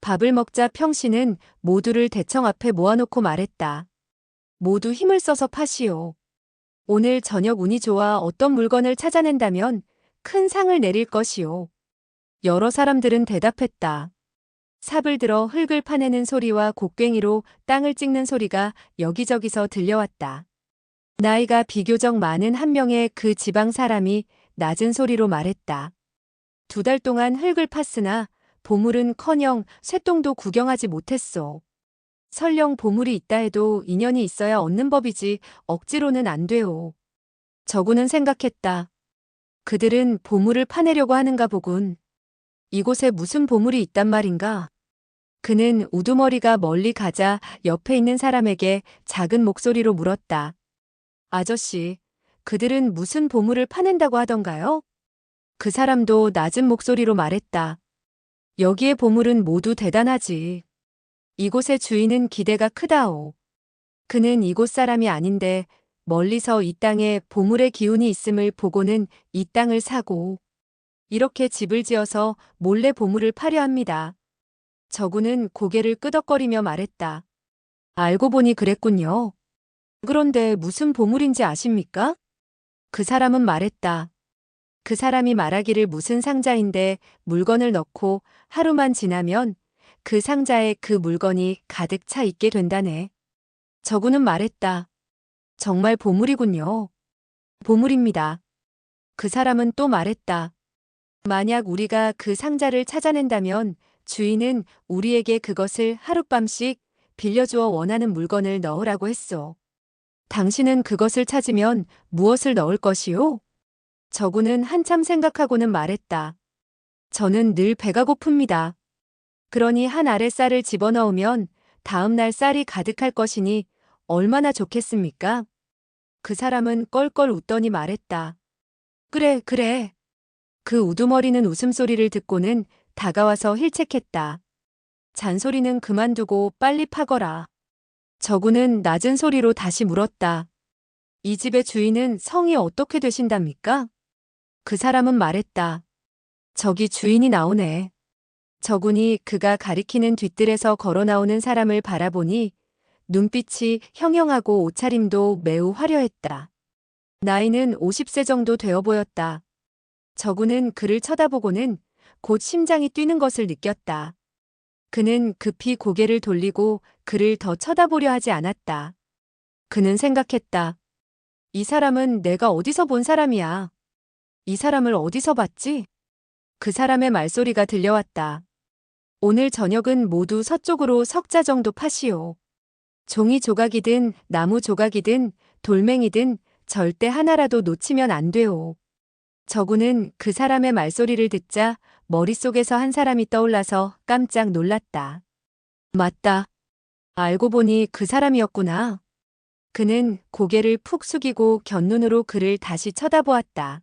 밥을 먹자 평씨는 모두를 대청 앞에 모아놓고 말했다. 모두 힘을 써서 파시오. 오늘 저녁 운이 좋아 어떤 물건을 찾아낸다면 큰 상을 내릴 것이오. 여러 사람들은 대답했다. 삽을 들어 흙을 파내는 소리와 곡괭이로 땅을 찍는 소리가 여기저기서 들려왔다. 나이가 비교적 많은 한 명의 그 지방 사람이 낮은 소리로 말했다. 2달 동안 흙을 팠으나 보물은커녕 쇠똥도 구경하지 못했소. 설령 보물이 있다 해도 인연이 있어야 얻는 법이지 억지로는 안 돼오. 저구는 생각했다. 그들은 보물을 파내려고 하는가 보군. 이곳에 무슨 보물이 있단 말인가? 그는 우두머리가 멀리 가자 옆에 있는 사람에게 작은 목소리로 물었다. 아저씨, 그들은 무슨 보물을 파낸다고 하던가요? 그 사람도 낮은 목소리로 말했다. 여기의 보물은 모두 대단하지. 이곳의 주인은 기대가 크다오. 그는 이곳 사람이 아닌데 멀리서 이 땅에 보물의 기운이 있음을 보고는 이 땅을 사고 이렇게 집을 지어서 몰래 보물을 파려 합니다. 저구는 고개를 끄덕거리며 말했다. 알고 보니 그랬군요. 그런데 무슨 보물인지 아십니까? 그 사람은 말했다. 그 사람이 말하기를 무슨 상자인데 물건을 넣고 하루만 지나면 그 상자에 그 물건이 가득 차 있게 된다네. 저구는 말했다. 정말 보물이군요. 보물입니다. 그 사람은 또 말했다. 만약 우리가 그 상자를 찾아낸다면 주인은 우리에게 그것을 하룻밤씩 빌려주어 원하는 물건을 넣으라고 했소. 당신은 그것을 찾으면 무엇을 넣을 것이요? 저구는 한참 생각하고는 말했다. 저는 늘 배가 고픕니다. 그러니 한 알의 쌀을 집어넣으면 다음 날 쌀이 가득할 것이니 얼마나 좋겠습니까? 그 사람은 껄껄 웃더니 말했다. 그래, 그래. 그 우두머리는 웃음소리를 듣고는 다가와서 힐책했다. 잔소리는 그만두고 빨리 파거라. 저구는 낮은 소리로 다시 물었다. 이 집의 주인은 성이 어떻게 되신답니까? 그 사람은 말했다. 저기 주인이 나오네. 저군이 그가 가리키는 뒤뜰에서 걸어 나오는 사람을 바라보니 눈빛이 형형하고 옷차림도 매우 화려했다. 나이는 50세 정도 되어 보였다. 저군은 그를 쳐다보고는 곧 심장이 뛰는 것을 느꼈다. 그는 급히 고개를 돌리고 그를 더 쳐다보려 하지 않았다. 그는 생각했다. 이 사람은 내가 어디서 본 사람이야. 이 사람을 어디서 봤지? 그 사람의 말소리가 들려왔다. 오늘 저녁은 모두 서쪽으로 석자 정도 파시오. 종이 조각이든 나무 조각이든 돌멩이든 절대 하나라도 놓치면 안 돼오. 저구는 그 사람의 말소리를 듣자 머릿속에서 한 사람이 떠올라서 깜짝 놀랐다. 맞다. 알고 보니 그 사람이었구나. 그는 고개를 푹 숙이고 곁눈으로 그를 다시 쳐다보았다.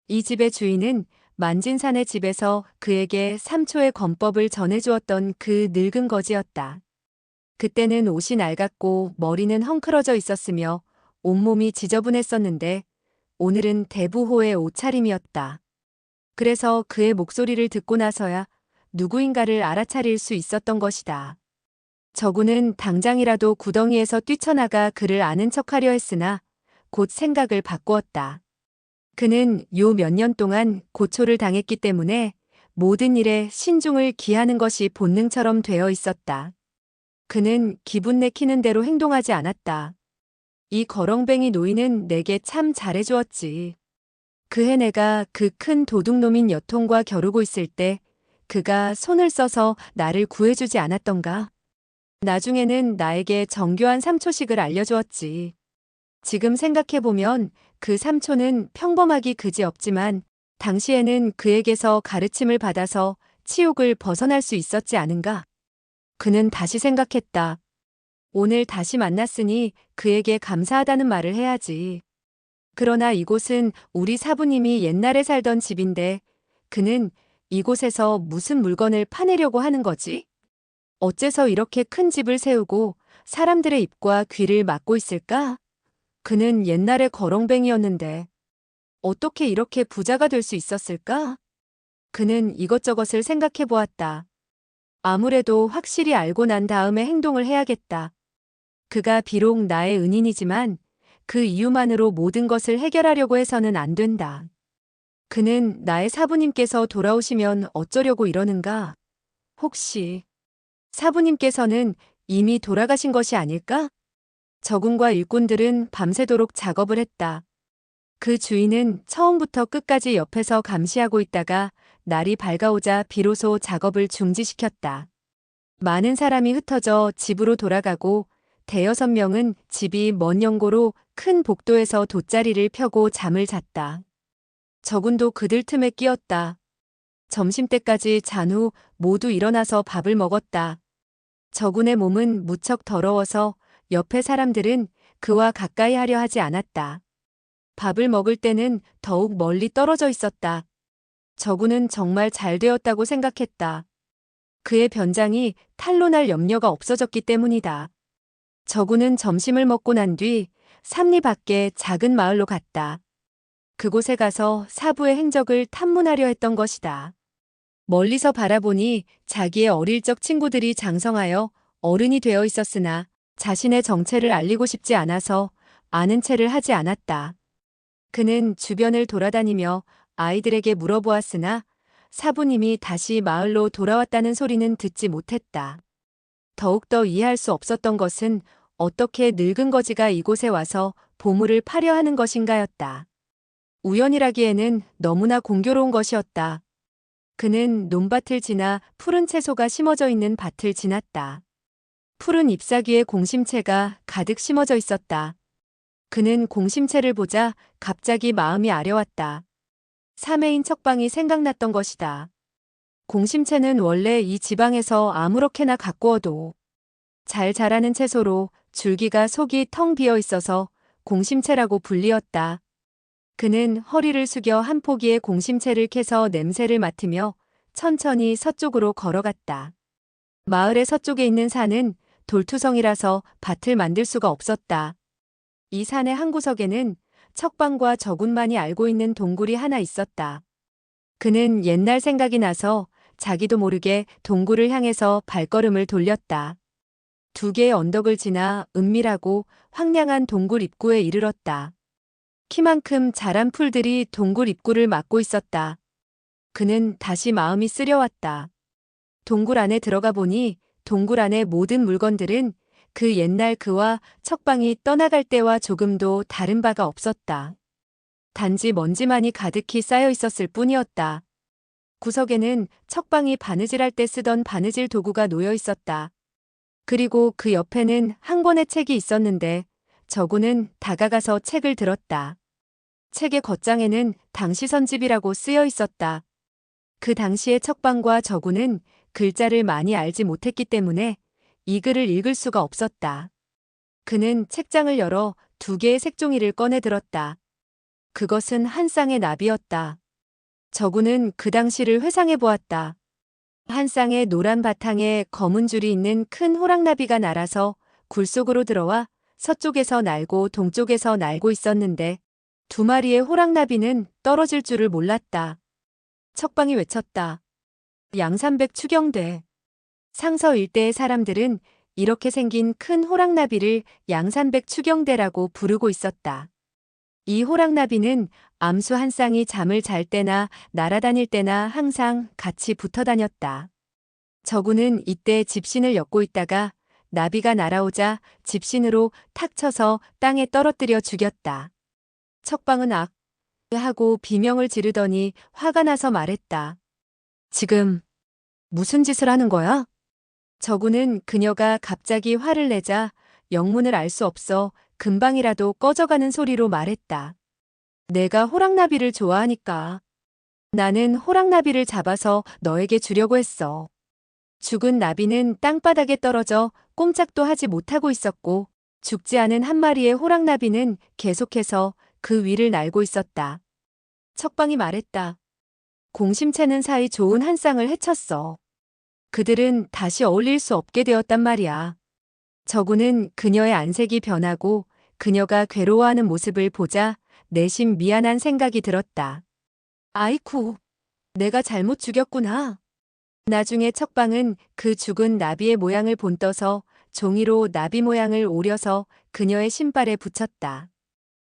이 집의 주인은 만진산의 집에서 그에게 삼초의 권법을 전해주었던 그 늙은 거지였다. 그때는 옷이 낡았고 머리는 헝클어져 있었으며 온몸이 지저분했었는데 오늘은 대부호의 옷차림이었다. 그래서 그의 목소리를 듣고 나서야 누구인가를 알아차릴 수 있었던 것이다. 저구는 당장이라도 구덩이에서 뛰쳐나가 그를 아는 척하려 했으나 곧 생각을 바꾸었다. 그는 요 몇 년 동안 고초를 당했기 때문에 모든 일에 신중을 기하는 것이 본능처럼 되어 있었다. 그는 기분 내키는 대로 행동하지 않았다. 이 거렁뱅이 노인은 내게 참 잘해주었지. 그해 내가 그 큰 도둑놈인 여통과 겨루고 있을 때 그가 손을 써서 나를 구해주지 않았던가. 나중에는 나에게 정교한 삼초식을 알려주었지. 지금 생각해보면 그 삼초는 평범하기 그지없지만 당시에는 그에게서 가르침을 받아서 치욕을 벗어날 수 있었지 않은가. 그는 다시 생각했다. 오늘 다시 만났으니 그에게 감사하다는 말을 해야지. 그러나 이곳은 우리 사부님이 옛날에 살던 집인데 그는 이곳에서 무슨 물건을 파내려고 하는 거지? 어째서 이렇게 큰 집을 세우고 사람들의 입과 귀를 막고 있을까? 그는 옛날에 거렁뱅이였는데 어떻게 이렇게 부자가 될 수 있었을까? 그는 이것저것을 생각해 보았다. 아무래도 확실히 알고 난 다음에 행동을 해야겠다. 그가 비록 나의 은인이지만 그 이유만으로 모든 것을 해결하려고 해서는 안 된다. 그는 나의 사부님께서 돌아오시면 어쩌려고 이러는가? 혹시 사부님께서는 이미 돌아가신 것이 아닐까? 적군과 일꾼들은 밤새도록 작업을 했다. 그 주인은 처음부터 끝까지 옆에서 감시하고 있다가 날이 밝아오자 비로소 작업을 중지시켰다. 많은 사람이 흩어져 집으로 돌아가고 대여섯 명은 집이 먼 영고로 큰 복도에서 돗자리를 펴고 잠을 잤다. 적군도 그들 틈에 끼었다. 점심때까지 잔 후 모두 일어나서 밥을 먹었다. 적군의 몸은 무척 더러워서 옆에 사람들은 그와 가까이 하려 하지 않았다. 밥을 먹을 때는 더욱 멀리 떨어져 있었다. 적군은 정말 잘 되었다고 생각했다. 그의 변장이 탈로 날 염려가 없어졌기 때문이다. 적군은 점심을 먹고 난 뒤 삼리 밖의 작은 마을로 갔다. 그곳에 가서 사부의 행적을 탐문하려 했던 것이다. 멀리서 바라보니 자기의 어릴 적 친구들이 장성하여 어른이 되어 있었으나 자신의 정체를 알리고 싶지 않아서 아는 체를 하지 않았다. 그는 주변을 돌아다니며 아이들에게 물어보았으나 사부님이 다시 마을로 돌아왔다는 소리는 듣지 못했다. 더욱더 이해할 수 없었던 것은 어떻게 늙은 거지가 이곳에 와서 보물을 파려 하는 것인가였다. 우연이라기에는 너무나 공교로운 것이었다. 그는 논밭을 지나 푸른 채소가 심어져 있는 밭을 지났다. 푸른 잎사귀에 공심채가 가득 심어져 있었다. 그는 공심채를 보자 갑자기 마음이 아려왔다. 사매인 척방이 생각났던 것이다. 공심채는 원래 이 지방에서 아무렇게나 가꾸어도 잘 자라는 채소로 줄기가 속이 텅 비어 있어서 공심채라고 불리었다. 그는 허리를 숙여 한 포기의 공심채를 캐서 냄새를 맡으며 천천히 서쪽으로 걸어갔다. 마을의 서쪽에 있는 산은 돌투성이라서 밭을 만들 수가 없었다. 이 산의 한 구석에는 척방과 저군만이 알고 있는 동굴이 하나 있었다. 그는 옛날 생각이 나서 자기도 모르게 동굴을 향해서 발걸음을 돌렸다. 두 개의 언덕을 지나 은밀하고 황량한 동굴 입구에 이르렀다. 키만큼 자란 풀들이 동굴 입구를 막고 있었다. 그는 다시 마음이 쓰려왔다. 동굴 안에 들어가 보니 동굴 안의 모든 물건들은 그 옛날 그와 척방이 떠나갈 때와 조금도 다른 바가 없었다. 단지 먼지만이 가득히 쌓여 있었을 뿐이었다. 구석에는 척방이 바느질할 때 쓰던 바느질 도구가 놓여 있었다. 그리고 그 옆에는 한 권의 책이 있었는데 저구는 다가가서 책을 들었다. 책의 겉장에는 당시 선집이라고 쓰여 있었다. 그 당시의 척방과 저구는 글자를 많이 알지 못했기 때문에 이 글을 읽을 수가 없었다. 그는 책장을 열어 두 개의 색종이를 꺼내 들었다. 그것은 한 쌍의 나비였다. 저구는 그 당시를 회상해 보았다. 한 쌍의 노란 바탕에 검은 줄이 있는 큰 호랑나비가 날아서 굴 속으로 들어와 서쪽에서 날고 동쪽에서 날고 있었는데 두 마리의 호랑나비는 떨어질 줄을 몰랐다. 척방이 외쳤다. 양산백 추경대. 상서 일대의 사람들은 이렇게 생긴 큰 호랑나비를 양산백 추경대라고 부르고 있었다. 이 호랑나비는 암수 한 쌍이 잠을 잘 때나 날아다닐 때나 항상 같이 붙어 다녔다. 저구는 이때 집신을 엮고 있다가 나비가 날아오자 집신으로 탁 쳐서 땅에 떨어뜨려 죽였다. 척방은 악 하고 비명을 지르더니 화가 나서 말했다. 지금 무슨 짓을 하는 거야? 저구는 그녀가 갑자기 화를 내자 영문을 알 수 없어 금방이라도 꺼져가는 소리로 말했다. 내가 호랑나비를 좋아하니까. 나는 호랑나비를 잡아서 너에게 주려고 했어. 죽은 나비는 땅바닥에 떨어져 꼼짝도 하지 못하고 있었고 죽지 않은 한 마리의 호랑나비는 계속해서 그 위를 날고 있었다. 척방이 말했다. 공심채는 사이 좋은 한 쌍을 해쳤어. 그들은 다시 어울릴 수 없게 되었단 말이야. 저구는 그녀의 안색이 변하고 그녀가 괴로워하는 모습을 보자 내심 미안한 생각이 들었다. 아이쿠, 내가 잘못 죽였구나. 나중에 척방은 그 죽은 나비의 모양을 본떠서 종이로 나비 모양을 오려서 그녀의 신발에 붙였다.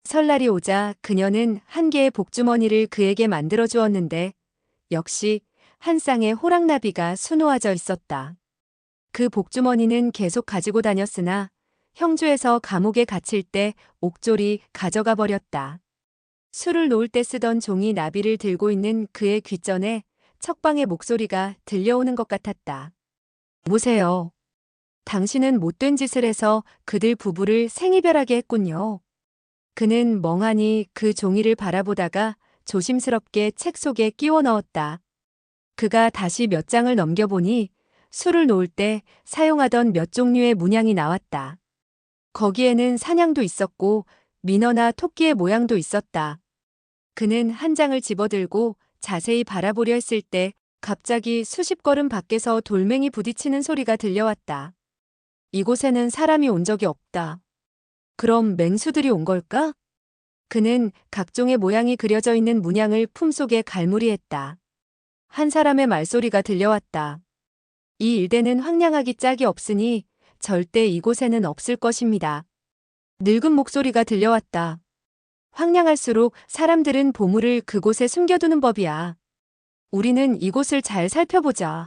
설날이 오자 그녀는 한 개의 복주머니를 그에게 만들어 주었는데 역시 한 쌍의 호랑나비가 수놓아져 있었다. 그 복주머니는 계속 가지고 다녔으나 형주에서 감옥에 갇힐 때 옥졸이 가져가 버렸다. 술을 놓을 때 쓰던 종이 나비를 들고 있는 그의 귓전에 척방의 목소리가 들려오는 것 같았다. 보세요. 당신은 못된 짓을 해서 그들 부부를 생이별하게 했군요. 그는 멍하니 그 종이를 바라보다가 조심스럽게 책 속에 끼워 넣었다. 그가 다시 몇 장을 넘겨보니 술을 놓을 때 사용하던 몇 종류의 문양이 나왔다. 거기에는 사냥도 있었고 민어나 토끼의 모양도 있었다. 그는 한 장을 집어들고 자세히 바라보려 했을 때 갑자기 수십 걸음 밖에서 돌멩이 부딪히는 소리가 들려왔다. 이곳에는 사람이 온 적이 없다. 그럼 맹수들이 온 걸까? 그는 각종의 모양이 그려져 있는 문양을 품속에 갈무리했다. 한 사람의 말소리가 들려왔다. 이 일대는 황량하기 짝이 없으니 절대 이곳에는 없을 것입니다. 늙은 목소리가 들려왔다. 황량할수록 사람들은 보물을 그곳에 숨겨두는 법이야. 우리는 이곳을 잘 살펴보자.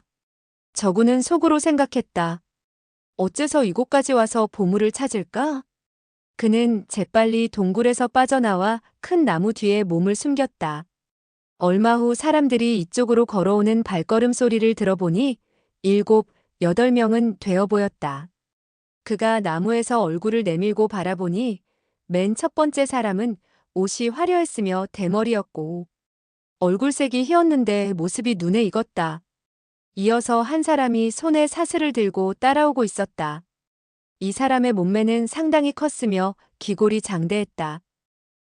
저구는 속으로 생각했다. 어째서 이곳까지 와서 보물을 찾을까? 그는 재빨리 동굴에서 빠져나와 큰 나무 뒤에 몸을 숨겼다. 얼마 후 사람들이 이쪽으로 걸어오는 발걸음 소리를 들어보니 7, 8명은 되어 보였다. 그가 나무에서 얼굴을 내밀고 바라보니 맨 첫 번째 사람은 옷이 화려했으며 대머리였고 얼굴색이 희었는데 모습이 눈에 익었다. 이어서 한 사람이 손에 사슬을 들고 따라오고 있었다. 이 사람의 몸매는 상당히 컸으며 기골이 장대했다.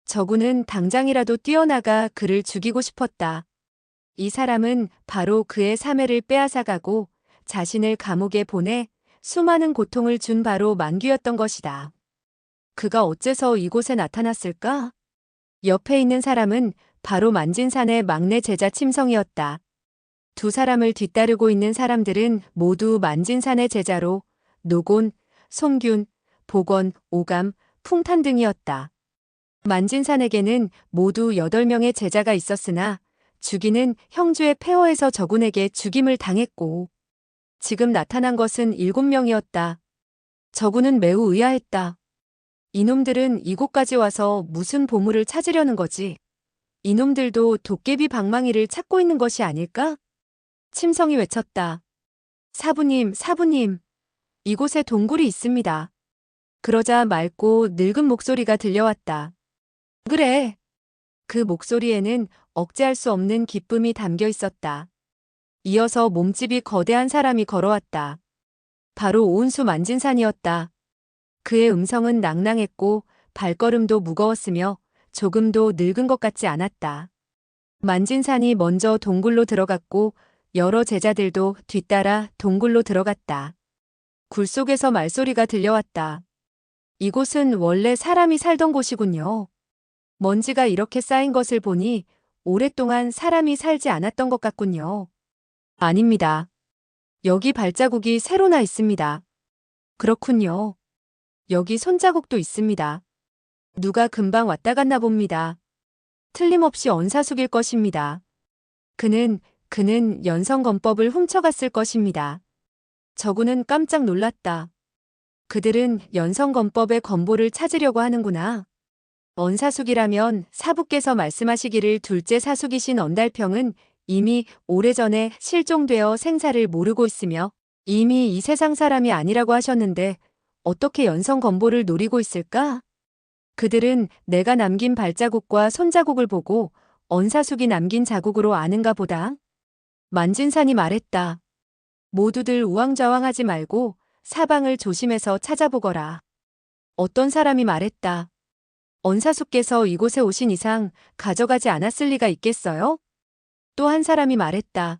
저구는 당장이라도 뛰어나가 그를 죽이고 싶었다. 이 사람은 바로 그의 사매를 빼앗아가고 자신을 감옥에 보내 수많은 고통을 준 바로 만귀였던 것이다. 그가 어째서 이곳에 나타났을까? 옆에 있는 사람은 바로 만진산의 막내 제자 침성이었다. 두 사람을 뒤따르고 있는 사람들은 모두 만진산의 제자로 노곤, 송균, 복원, 오감, 풍탄 등이었다. 만진산에게는 모두 8명의 제자가 있었으나 주기는 형주의 폐허에서 저군에게 죽임을 당했고 지금 나타난 것은 7명이었다. 저군은 매우 의아했다. 이놈들은 이곳까지 와서 무슨 보물을 찾으려는 거지? 이놈들도 도깨비 방망이를 찾고 있는 것이 아닐까? 침성이 외쳤다. 사부님, 사부님. 이곳에 동굴이 있습니다. 그러자 맑고 늙은 목소리가 들려왔다. 그래. 그 목소리에는 억제할 수 없는 기쁨이 담겨 있었다. 이어서 몸집이 거대한 사람이 걸어왔다. 바로 오은수 만진산이었다. 그의 음성은 낭낭했고 발걸음도 무거웠으며 조금도 늙은 것 같지 않았다. 만진산이 먼저 동굴로 들어갔고 여러 제자들도 뒤따라 동굴로 들어갔다. 굴 속에서 말소리가 들려왔다. 이곳은 원래 사람이 살던 곳이군요. 먼지가 이렇게 쌓인 것을 보니 오랫동안 사람이 살지 않았던 것 같군요. 아닙니다. 여기 발자국이 새로 나 있습니다. 그렇군요. 여기 손자국도 있습니다. 누가 금방 왔다 갔나 봅니다. 틀림없이 언사숙일 것입니다. 그는 연성검법을 훔쳐갔을 것입니다. 저구는 깜짝 놀랐다. 그들은 연성검법의 검보를 찾으려고 하는구나. 언사숙이라면 사부께서 말씀하시기를 둘째 사숙이신 언달평은 이미 오래전에 실종되어 생사를 모르고 있으며 이미 이 세상 사람이 아니라고 하셨는데 어떻게 연성검보를 노리고 있을까? 그들은 내가 남긴 발자국과 손자국을 보고 언사숙이 남긴 자국으로 아는가 보다. 만진산이 말했다. 모두들 우왕좌왕하지 말고 사방을 조심해서 찾아보거라. 어떤 사람이 말했다. 언사숙께서 이곳에 오신 이상 가져가지 않았을 리가 있겠어요? 또 한 사람이 말했다.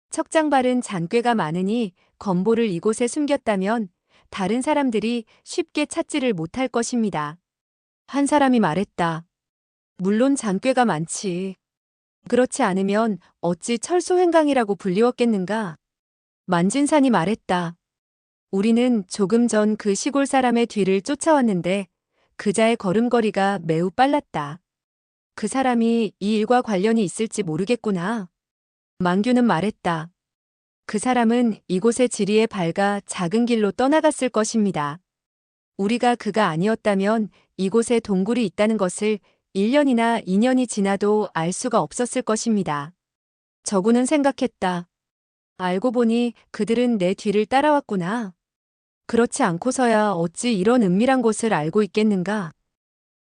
척장발은 잔꾀가 많으니 검보를 이곳에 숨겼다면 다른 사람들이 쉽게 찾지를 못할 것입니다. 한 사람이 말했다. 물론 잔꾀가 많지. 그렇지 않으면 어찌 철소행강이라고 불리웠겠는가? 만진산이 말했다. 우리는 조금 전 그 시골 사람의 뒤를 쫓아왔는데 그자의 걸음걸이가 매우 빨랐다. 그 사람이 이 일과 관련이 있을지 모르겠구나. 망규는 말했다. 그 사람은 이곳의 지리에 밝아 작은 길로 떠나갔을 것입니다. 우리가 그가 아니었다면 이곳에 동굴이 있다는 것을 1년이나 2년이 지나도 알 수가 없었을 것입니다. 저구는 생각했다. 알고 보니 그들은 내 뒤를 따라왔구나. 그렇지 않고서야 어찌 이런 은밀한 곳을 알고 있겠는가.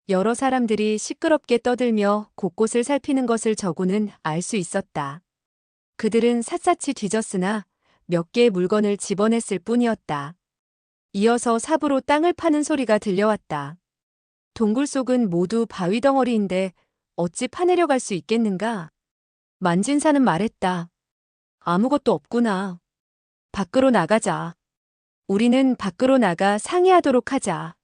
여러 사람들이 시끄럽게 떠들며 곳곳을 살피는 것을 저구는 알 수 있었다. 그들은 샅샅이 뒤졌으나 몇 개의 물건을 집어냈을 뿐이었다. 이어서 삽으로 땅을 파는 소리가 들려왔다. 동굴 속은 모두 바위 덩어리인데 어찌 파내려갈 수 있겠는가? 만진사는 말했다. 아무것도 없구나. 밖으로 나가자. 우리는 밖으로 나가 상의하도록 하자.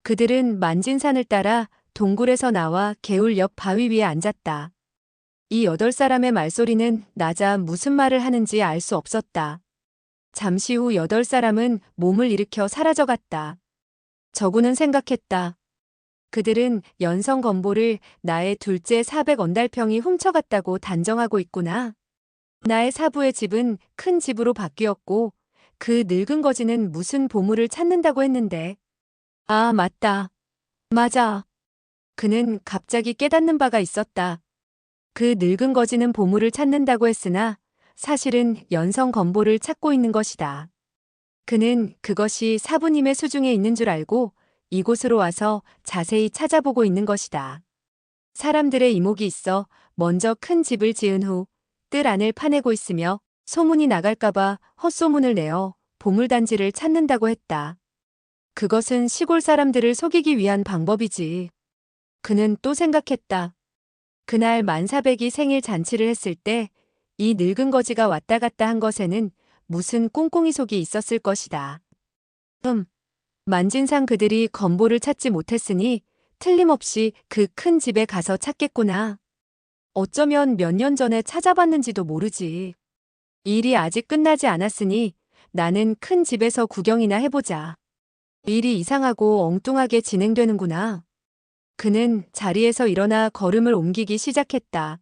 그들은 만진산을 따라 동굴에서 나와 개울 옆 바위 위에 앉았다. 이 8사람의 말소리는 나자 무슨 말을 하는지 알 수 없었다. 잠시 후 8사람은 몸을 일으켜 사라져갔다. 저구는 생각했다. 그들은 연성건보를 나의 둘째 400언달평이 훔쳐갔다고 단정하고 있구나. 나의 사부의 집은 큰 집으로 바뀌었고 그 늙은 거지는 무슨 보물을 찾는다고 했는데. 아, 맞다. 맞아. 그는 갑자기 깨닫는 바가 있었다. 그 늙은 거지는 보물을 찾는다고 했으나 사실은 연성건보를 찾고 있는 것이다. 그는 그것이 사부님의 수중에 있는 줄 알고 이곳으로 와서 자세히 찾아보고 있는 것이다. 사람들의 이목이 있어 먼저 큰 집을 지은 후 뜰 안을 파내고 있으며 소문이 나갈까봐 헛소문을 내어 보물단지를 찾는다고 했다. 그것은 시골 사람들을 속이기 위한 방법이지. 그는 또 생각했다. 그날 만사백이 생일 잔치를 했을 때 이 늙은 거지가 왔다 갔다 한 것에는 무슨 꿍꿍이 속이 있었을 것이다. 만진상 그들이 건보를 찾지 못했으니 틀림없이 그 큰 집에 가서 찾겠구나. 어쩌면 몇 년 전에 찾아봤는지도 모르지. 일이 아직 끝나지 않았으니 나는 큰 집에서 구경이나 해보자. 일이 이상하고 엉뚱하게 진행되는구나. 그는 자리에서 일어나 걸음을 옮기기 시작했다.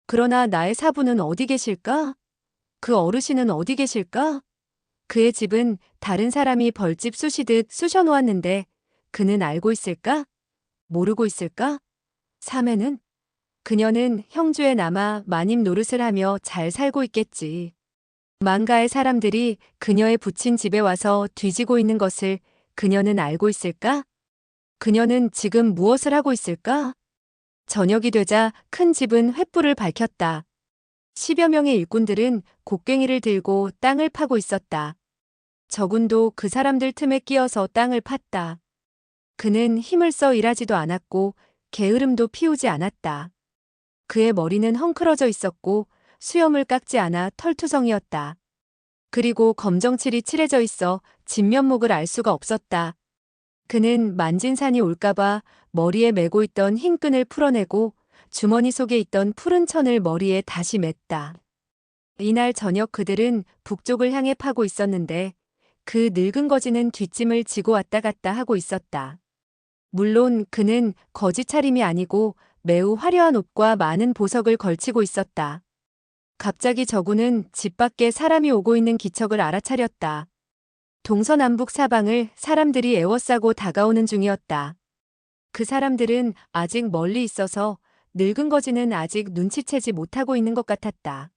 그러나 나의 사부는 어디 계실까? 그 어르신은 어디 계실까? 그의 집은 다른 사람이 벌집 쑤시듯 쑤셔놓았는데 그는 알고 있을까? 모르고 있을까? 사매는? 그녀는 형주에 남아 마님 노릇을 하며 잘 살고 있겠지. 망가의 사람들이 그녀의 부친 집에 와서 뒤지고 있는 것을 그녀는 알고 있을까? 그녀는 지금 무엇을 하고 있을까? 저녁이 되자 큰 집은 횃불을 밝혔다. 10여 명의 일꾼들은 곡괭이를 들고 땅을 파고 있었다. 저군도 그 사람들 틈에 끼어서 땅을 팠다. 그는 힘을 써 일하지도 않았고 게으름도 피우지 않았다. 그의 머리는 헝클어져 있었고 수염을 깎지 않아 털투성이었다. 그리고 검정칠이 칠해져 있어 진면목을 알 수가 없었다. 그는 만진산이 올까봐 머리에 메고 있던 흰 끈을 풀어내고 주머니 속에 있던 푸른 천을 머리에 다시 맸다. 이날 저녁 그들은 북쪽을 향해 파고 있었는데 그 늙은 거지는 뒷짐을 지고 왔다 갔다 하고 있었다. 물론 그는 거지 차림이 아니고 매우 화려한 옷과 많은 보석을 걸치고 있었다. 갑자기 저구는 집 밖에 사람이 오고 있는 기척을 알아차렸다. 동서남북 사방을 사람들이 에워싸고 다가오는 중이었다. 그 사람들은 아직 멀리 있어서 늙은 거지는 아직 눈치채지 못하고 있는 것 같았다.